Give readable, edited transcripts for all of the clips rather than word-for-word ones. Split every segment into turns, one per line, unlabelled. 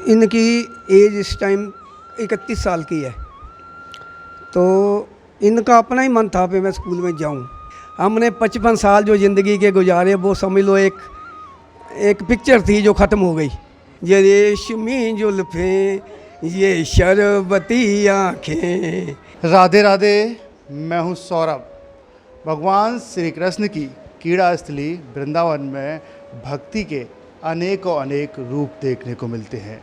इनकी एज इस टाइम 31 साल की है। तो इनका अपना ही मन था कि मैं स्कूल में जाऊं। हमने 55 साल जो ज़िंदगी के गुजारे वो समझ लो एक पिक्चर थी जो ख़त्म हो गई। ये रेशमी जुल्फ़ें, ये शरबती आँखें।
राधे राधे, मैं हूँ सौरभ। भगवान श्री कृष्ण की क्रीड़ा स्थली वृंदावन में भक्ति के अनेकों अनेक रूप देखने को मिलते हैं।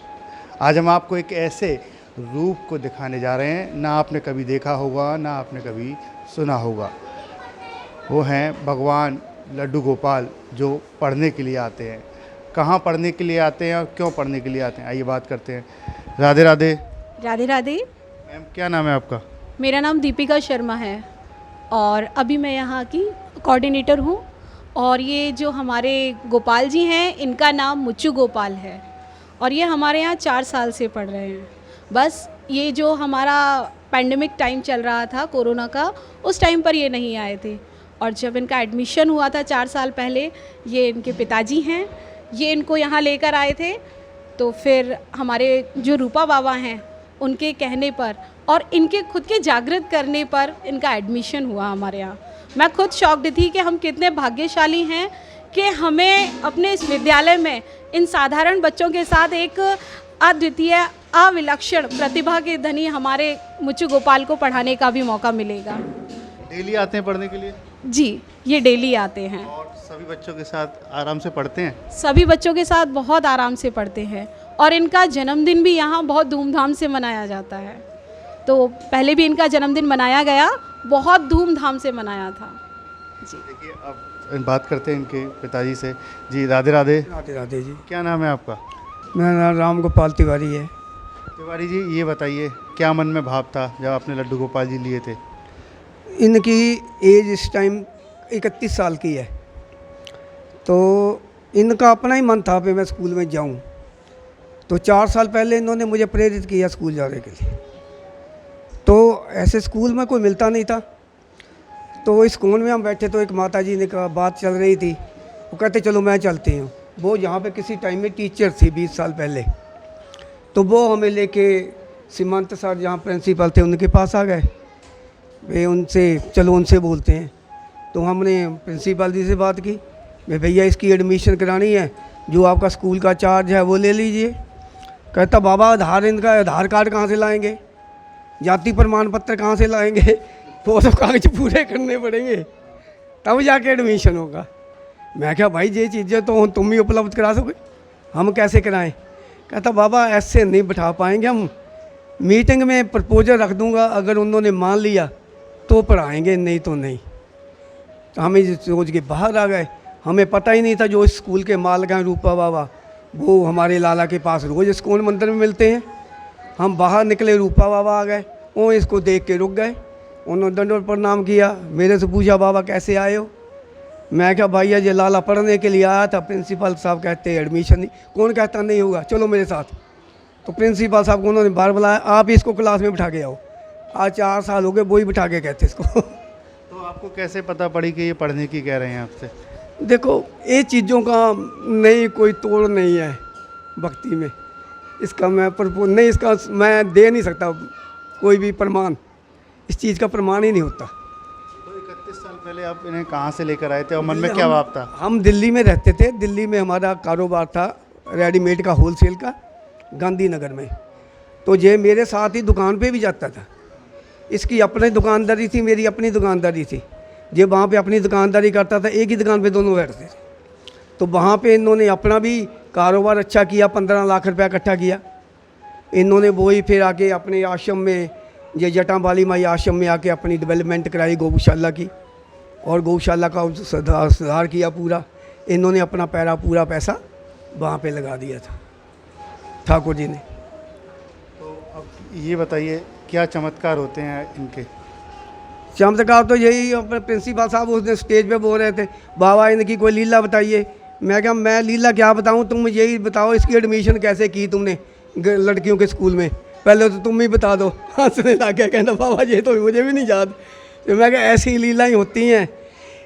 आज हम आपको एक ऐसे रूप को दिखाने जा रहे हैं ना आपने कभी देखा होगा ना आपने कभी सुना होगा। वो हैं भगवान लड्डू गोपाल जो पढ़ने के लिए आते हैं। कहाँ पढ़ने के लिए आते हैं और क्यों पढ़ने के लिए आते हैं, आइए बात करते हैं। राधे राधे।
राधे राधे।
मैम क्या नाम है आपका?
मेरा नाम दीपिका शर्मा है और अभी मैं यहाँ की कोऑर्डिनेटर हूँ। और ये जो हमारे गोपाल जी हैं इनका नाम मुच्चू गोपाल है और ये हमारे यहाँ 4 साल से पढ़ रहे हैं। बस ये जो हमारा पैंडेमिक टाइम चल रहा था कोरोना का, उस टाइम पर ये नहीं आए थे और जब इनका एडमिशन हुआ था 4 साल पहले, ये इनके पिताजी हैं, ये इनको यहाँ लेकर आए थे। तो फिर हमारे जो रूपा बाबा हैं उनके कहने पर और इनके खुद के जागृत करने पर इनका एडमिशन हुआ हमारे यहाँ। मैं खुद शॉक्ड थी कि हम कितने भाग्यशाली हैं कि हमें अपने इस विद्यालय में इन साधारण बच्चों के साथ एक अद्वितीय अविलक्षण प्रतिभा के धनी हमारे मुच्चू गोपाल को पढ़ाने का भी मौका मिलेगा।
डेली आते हैं पढ़ने के लिए?
जी, ये डेली आते हैं
और सभी बच्चों के साथ आराम से पढ़ते हैं?
सभी बच्चों के साथ बहुत आराम से पढ़ते हैं और इनका जन्मदिन भी यहाँ बहुत धूमधाम से मनाया जाता है। तो पहले भी इनका जन्मदिन मनाया गया, बहुत धूमधाम से मनाया था जी।
देखिए अब बात करते हैं इनके पिताजी से। जी राधे राधे।
राधे राधे जी।
क्या नाम है आपका?
मेरा नाम राम गोपाल तिवारी है।
तिवारी जी ये बताइए क्या मन में भाव था जब आपने लड्डू गोपाल जी लिए थे?
इनकी एज इस टाइम 31 साल की है। तो इनका अपना ही मन था कि मैं स्कूल में जाऊं। तो 4 साल पहले इन्होंने मुझे प्रेरित किया स्कूल जाने के लिए। तो ऐसे स्कूल में कोई मिलता नहीं था। तो इस कोन में हम बैठे तो एक माता जी ने कहा, बात चल रही थी, वो कहते चलो मैं चलती हूँ। वो यहाँ पे किसी टाइम में टीचर थी 20 साल पहले। तो वो हमें लेके सीमांत सर जहाँ प्रिंसिपल थे उनके पास आ गए। वे उनसे चलो उनसे बोलते हैं। तो हमने प्रिंसिपल जी से बात की, मैं भैया इसकी एडमिशन करानी है, जो आपका स्कूल का चार्ज है वो ले लीजिए। कहता बाबा इनका आधार कार्ड कहाँ से लाएंगे, जाति प्रमाण पत्र कहाँ से लाएंगे, वो सब कागज पूरे करने पड़ेंगे तब जाके एडमिशन होगा। मैं क्या भाई ये चीज़ें तो तुम ही उपलब्ध करा सकोगे, हम कैसे कराएं। कहता बाबा ऐसे नहीं बिठा पाएंगे, हम मीटिंग में प्रपोजल रख दूंगा, अगर उन्होंने मान लिया तो पढ़ाएंगे, नहीं तो नहीं। तो हमें सोच के बाहर आ गए। हमें पता ही नहीं था जो इस स्कूल के मालिक हैं रूपा बाबा, वो हमारे लाला के पास रोज़ इस्कॉन मंदिर में मिलते हैं। हम बाहर निकले, रूपा बाबा आ गए, वो इसको देख के रुक गए। उन्होंने दंडवत प्रणाम किया, मेरे से पूछा बाबा कैसे आए हो। मैं क्या भैया ये लाला पढ़ने के लिए आया था, प्रिंसिपल साहब कहते हैं एडमिशन नहीं। कौन कहता नहीं होगा, चलो मेरे साथ। तो प्रिंसिपल साहब को उन्होंने बार बुलाया, आप इसको क्लास में बिठा के आओ। आज 4 साल हो गए वो ही बिठा के कहते इसको।
तो आपको कैसे पता पड़ी कि ये पढ़ने की कह रहे हैं आपसे?
देखो ये चीज़ों का नहीं कोई तोड़ नहीं है भक्ति में, इसका मैं नहीं, इसका मैं दे नहीं सकता कोई भी प्रमाण, इस चीज़ का प्रमाण ही नहीं होता।
तो 31 साल पहले आप इन्हें कहाँ से लेकर आए थे और मन में क्या भाव था?
हम दिल्ली में रहते थे। दिल्ली में हमारा कारोबार था रेडीमेड का, होलसेल का, गांधीनगर में। तो ये मेरे साथ ही दुकान पे भी जाता था। इसकी अपनी दुकानदारी थी, मेरी अपनी दुकानदारी थी। ये वहाँ पे अपनी दुकानदारी करता था, एक ही दुकान पे दोनों बैठते थे। तो वहाँ पे इन्होंने अपना भी कारोबार अच्छा किया, 15 लाख रुपया इकट्ठा किया इन्होंने। वो ही फिर आके अपने आश्रम में, ये जटावाली माई आश्रम में आके अपनी डेवलपमेंट कराई गौशाला की, और गौशाला का सुधार किया पूरा इन्होंने। अपना पूरा पैसा वहाँ पे लगा दिया था ठाकुर जी ने।
तो अब ये बताइए क्या चमत्कार होते हैं इनके?
चमत्कार तो यही, अपने प्रिंसिपल साहब उसने स्टेज पे बोल रहे थे, बाबा इनकी कोई लीला बताइए। मैं क्या मैं लीला क्या बताऊं, तुम यही बताओ इसकी एडमिशन कैसे की तुमने लड़कियों के स्कूल में, पहले तो तुम ही बता दो। हंसने लग गया, कहना बाबा ये तो मुझे भी नहीं याद। तो मैं क्या ऐसी लीला ही होती हैं।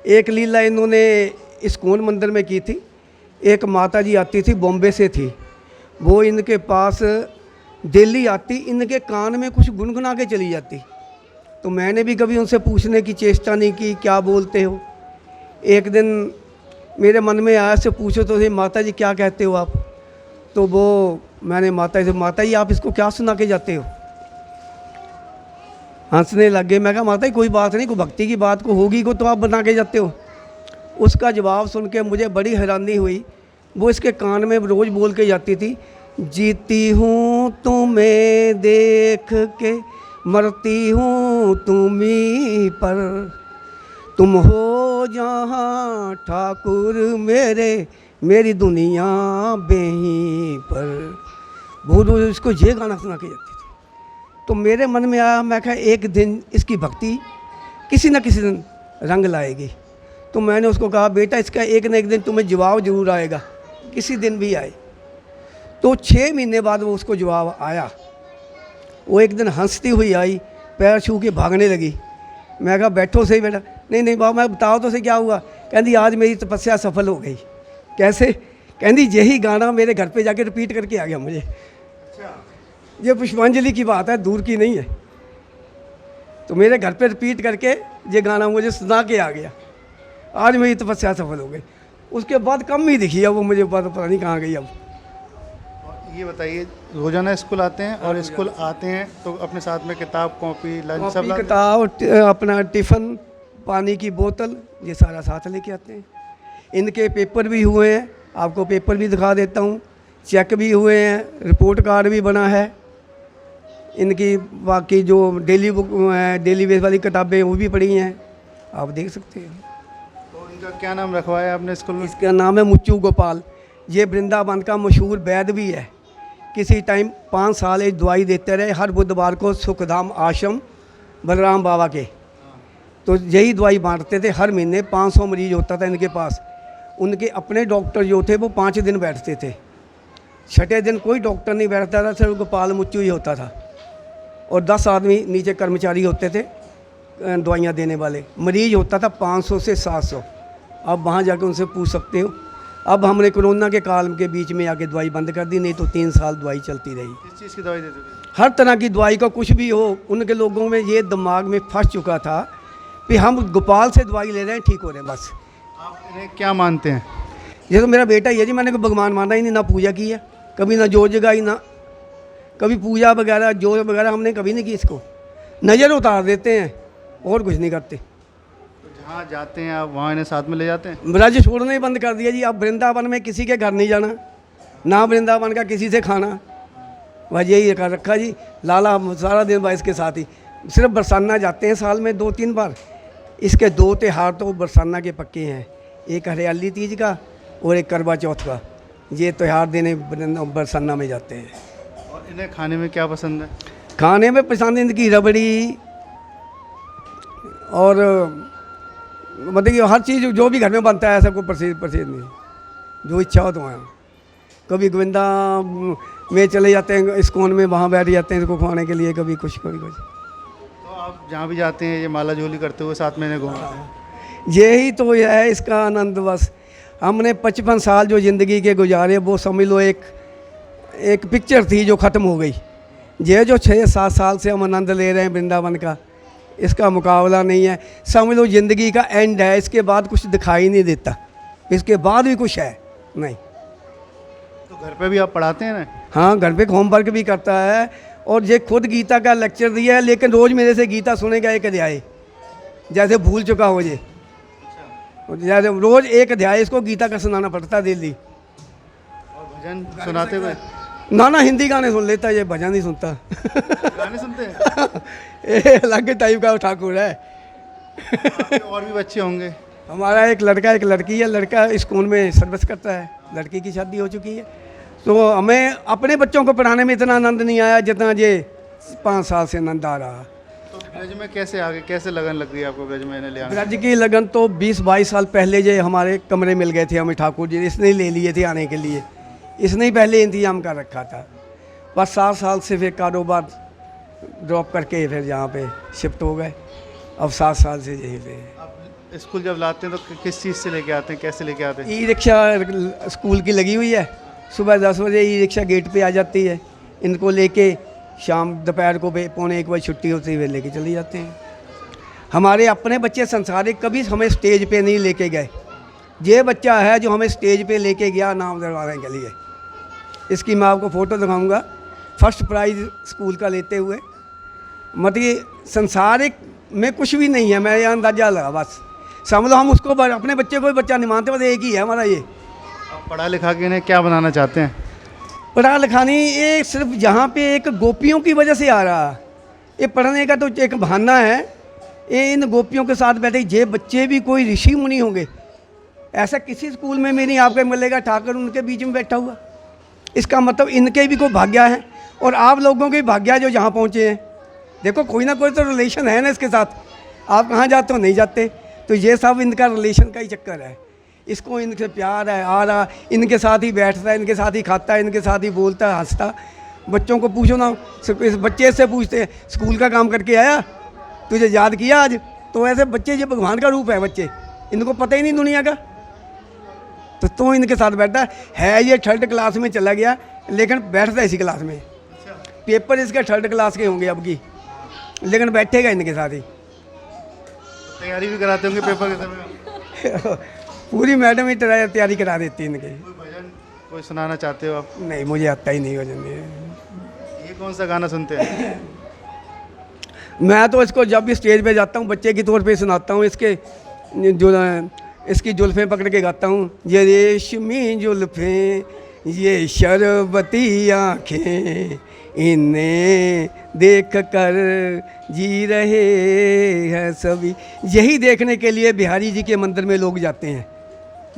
एक लीला इन्होंने इस्कॉन मंदिर में की थी। एक माता जी आती थी, बॉम्बे से थी, वो इनके पास डेली आती, इनके कान में कुछ गुनगुना के चली जाती। तो मैंने भी कभी उनसे पूछने की चेष्टा नहीं की क्या बोलते हो। एक दिन मेरे मन में आया से पूछो तो सही माता जी क्या कहते हो आप। तो वो मैंने माता जी से, माता जी आप इसको क्या सुना के जाते हो। हंसने लग गए। मैं कहा माता जी कोई बात नहीं, कोई भक्ति की बात को होगी को तो आप बना के जाते हो। उसका जवाब सुन के मुझे बड़ी हैरानी हुई। वो इसके कान में रोज़ बोल के जाती थी, जीती हूँ तुम्हें देख के, मरती हूँ तुम्हीं पर, तुम हो जहाँ ठाकुर मेरे, मेरी दुनिया बेहीं पर। वो रोज़ इसको ये गाना सुना के जाती थी। तो मेरे मन में आया, मैं कहा एक दिन इसकी भक्ति किसी न किसी दिन रंग लाएगी। तो मैंने उसको कहा बेटा इसका एक न एक दिन तुम्हें जवाब जरूर आएगा, किसी दिन भी आए। तो 6 महीने बाद वो उसको जवाब आया। वो एक दिन हंसती हुई आई, पैर छू के भागने लगी। मैं कहा बैठो सही बेटा। नहीं नहीं बाबा मैं बताओ तो सही क्या हुआ। कहती आज मेरी तपस्या सफल हो गई। कैसे। कहती यही गाना मेरे घर पे जाके रिपीट करके आ गया मुझे। ये पुष्पांजलि की बात है, दूर की नहीं है। तो मेरे घर पे रिपीट करके ये गाना मुझे सुना के आ गया। आज मेरी तपस्या सफल हो गई। उसके बाद कम ही दिखी है वो मुझे, पता नहीं कहाँ गई अब।
ये बताइए रोजाना स्कूल आते हैं और स्कूल आते हैं तो अपने साथ में किताब कॉपी लंच सब लाते हैं?
किताब, अपना टिफ़िन, पानी की बोतल, ये सारा साथ लेके आते हैं। इनके पेपर भी हुए हैं, आपको पेपर भी दिखा देता हूँ। चेक भी हुए हैं, रिपोर्ट कार्ड भी बना है। इनकी बाकी जो डेली बुक डेली बेस वाली किताबें वो भी पढ़ी हैं, आप देख सकते हैं।
तो इनका क्या नाम रखवाया आपने स्कूल में?
इसका नाम है मुच्चू गोपाल। ये वृंदावन का मशहूर वैद्य भी है। किसी टाइम 5 साल एक दवाई देते रहे हर बुधवार को सुखधाम आश्रम बलराम बाबा के। तो यही दवाई बांटते थे। हर महीने 500 मरीज होता था इनके पास। उनके अपने डॉक्टर जो थे वो 5 दिन बैठते थे। 6ठे दिन कोई डॉक्टर नहीं बैठता था, सिर्फ गोपाल मुच्चू ही होता था। और 10 आदमी नीचे कर्मचारी होते थे दवाइयाँ देने वाले। मरीज होता था 500 से 700। आप वहाँ जाकर उनसे पूछ सकते हो। अब हमने कोरोना के काल के बीच में आके दवाई बंद कर दी, नहीं तो 3 साल दवाई चलती रही।
किस चीज़ की दवाई देते थे?
हर तरह की दवाई का कुछ भी हो। उनके लोगों में ये दिमाग में फंस चुका था कि हम गोपाल से दवाई ले रहे हैं, ठीक हो रहे हैं बस।
आप इन्हें क्या मानते हैं?
ये तो मेरा बेटा ही है जी। मैंने कोई भगवान माना ही नहीं, ना पूजा की है कभी, ना जोत जगाई, ना कभी पूजा वगैरह जोत वगैरह हमने कभी नहीं की। इसको नज़र उतार देते हैं और कुछ नहीं करते।
तो जहाँ जाते हैं आप वहाँ इन्हें साथ में ले जाते हैं?
ब्रज छोड़ना ही बंद कर दिया जी। अब वृंदावन में किसी के घर नहीं जाना, ना वृंदावन का किसी से खाना, बस यही कर रखा जी। लाला सारा दिन भाई इसके साथ ही। सिर्फ बरसाना जाते हैं साल में 2-3 बार। इसके 2 त्यौहार तो बरसाना के पक्के हैं, एक हरियाली तीज का और एक करवा चौथ का। ये त्यौहार देने बरसाना में जाते हैं।
और इन्हें खाने में क्या पसंद है?
खाने में पसंद इनकी रबड़ी और मतलब कि हर चीज़ जो भी घर में बनता है सबको प्रसिद्ध नहीं, जो इच्छा हो तो वहाँ। कभी गोविंदा में चले जाते हैं, इस्कॉन में वहाँ बैठ जाते हैं इसको खाने के लिए, कभी कुछ कभी कुछ।
तो आप जहाँ भी जाते हैं ये माला झोली करते हुए साथ में इन्हें घूमते?
यही तो है इसका आनंद। बस हमने 55 साल जो ज़िंदगी के गुजारे वो समझ लो एक पिक्चर थी जो ख़त्म हो गई। ये जो 6-7 साल से हम आनंद ले रहे हैं वृंदावन का, इसका मुकाबला नहीं है। समझ लो ज़िंदगी का एंड है, इसके बाद कुछ दिखाई नहीं देता, इसके बाद भी कुछ है नहीं।
तो घर पे भी आप पढ़ाते हैं ना?
हाँ, घर पे होमवर्क भी करता है। और ये खुद गीता का लेक्चर दिया है, लेकिन रोज़ मेरे से गीता सुनेगा एक अध्याय, जैसे भूल चुका हो जे। जैसे रोज़ एक अध्याय इसको गीता का सुनाना पड़ता डेली।
और भजन सुनाते हुए?
ना हिंदी गाने सुन लेता, ये भजन नहीं सुनता।
गाने सुनते हैं?
ये अलग टाइप का ठाकुर है।
आपके और भी बच्चे होंगे?
हमारा एक लड़का एक लड़की है। लड़का स्कूल में सर्विस करता है, लड़की की शादी हो चुकी है। तो हमें अपने बच्चों को पढ़ाने में इतना आनंद नहीं आया जितना ये 5 साल से आनंद आ रहा।
तो ब्रज में कैसे आगे, कैसे लगन लग गई आपको ब्रज में इन्हें ले आने?
ब्रज की लगन तो 20-22 साल पहले जो हमारे कमरे मिल गए थे हमें ठाकुर जी, इसने ले लिए थे आने के लिए। इसने ही पहले इंतजाम कर रखा था। बस 7 साल से फिर कारोबार ड्रॉप करके फिर यहाँ पे शिफ्ट हो गए। अब 7 साल से यहीं पे।
आप स्कूल जब लाते हैं तो किस चीज़ से लेके आते हैं, कैसे लेके आते हैं?
ई रिक्शा स्कूल की लगी हुई है, सुबह 10 बजे ई रिक्शा गेट पे आ जाती है, इनको लेके शाम दोपहर को 1:45 छुट्टी होती है, वे लेके चले जाते हैं। हमारे अपने बच्चे संसारिक कभी हमें स्टेज पे नहीं लेके गए। ये बच्चा है जो हमें स्टेज पे लेके गया नाम दरवाने के लिए। इसकी मैं आपको फ़ोटो दिखाऊंगा, फर्स्ट प्राइज़ स्कूल का लेते हुए। मतलब संसारिक में कुछ भी नहीं है, मैं ये अंदाज़ा लगा बस समझ लो। हम उसको अपने बच्चे को भी बच्चा नहीं मानते, बस एक ही है हमारा ये।
आप पढ़ा लिखा के इन्हें क्या बनाना चाहते हैं?
पढ़ा लिखा नहीं, ये सिर्फ यहाँ पे एक गोपियों की वजह से आ रहा। ये पढ़ने का तो एक बहाना है। ये इन गोपियों के साथ बैठे ये बच्चे भी कोई ऋषि मुनि होंगे, ऐसा किसी स्कूल में भी नहीं आपको मिलेगा ठाकर उनके बीच में बैठा हुआ। इसका मतलब इनके भी कोई भाग्य है और आप लोगों के भाग्य जो जहाँ पहुँचे हैं। देखो कोई ना कोई तो रिलेशन है ना इसके साथ, आप कहाँ जाते हो नहीं जाते, तो ये सब इनका रिलेशन का ही चक्कर है। इसको इनसे प्यार है, आ रहा, इनके साथ ही बैठता है, इनके साथ ही खाता है, इनके साथ ही बोलता है, हंसता। बच्चों को पूछो ना, इस बच्चे से पूछते हैं स्कूल का काम करके आया, तुझे याद किया आज? तो ऐसे बच्चे ये भगवान का रूप है बच्चे, इनको पता ही नहीं दुनिया का। तो इनके साथ बैठता है। ये 3rd क्लास में चला गया लेकिन बैठता है इसी क्लास में। पेपर इसके 3rd क्लास के होंगे अब की, लेकिन बैठेगा इनके साथ ही।
तैयारी भी कराते होंगे पेपर के समय?
पूरी मैडम ही तैयारी करा देती है इनकी।
कोई भजन कोई सुनाना चाहते हो आप?
नहीं, मुझे आता ही नहीं भजन।
ये कौन सा गाना सुनते हैं?
मैं तो इसको जब भी स्टेज पे जाता हूँ बच्चे की तौर पे सुनाता हूँ। इसकी जुल्फ़ें पकड़ के गाता हूँ। ये रेशमी जुल्फ़ें, ये शरबती आँखें, इन्हें देख कर जी रहे हैं सभी। यही देखने के लिए बिहारी जी के मंदिर में लोग जाते हैं,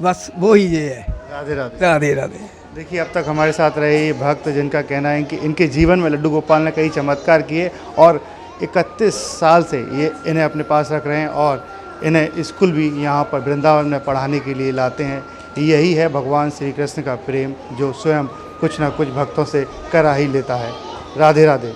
बस वो ही ये है।
राधे राधे।
राधे राधे।
देखिए अब तक हमारे साथ रहे ये भक्त जिनका कहना है कि इनके जीवन में लड्डू गोपाल ने कई चमत्कार किए और 31 साल से ये इन्हें अपने पास रख रहे हैं और इन्हें स्कूल भी यहाँ पर वृंदावन में पढ़ाने के लिए लाते हैं। यही है भगवान श्री कृष्ण का प्रेम जो स्वयं कुछ ना कुछ भक्तों से करा ही लेता है। राधे राधे।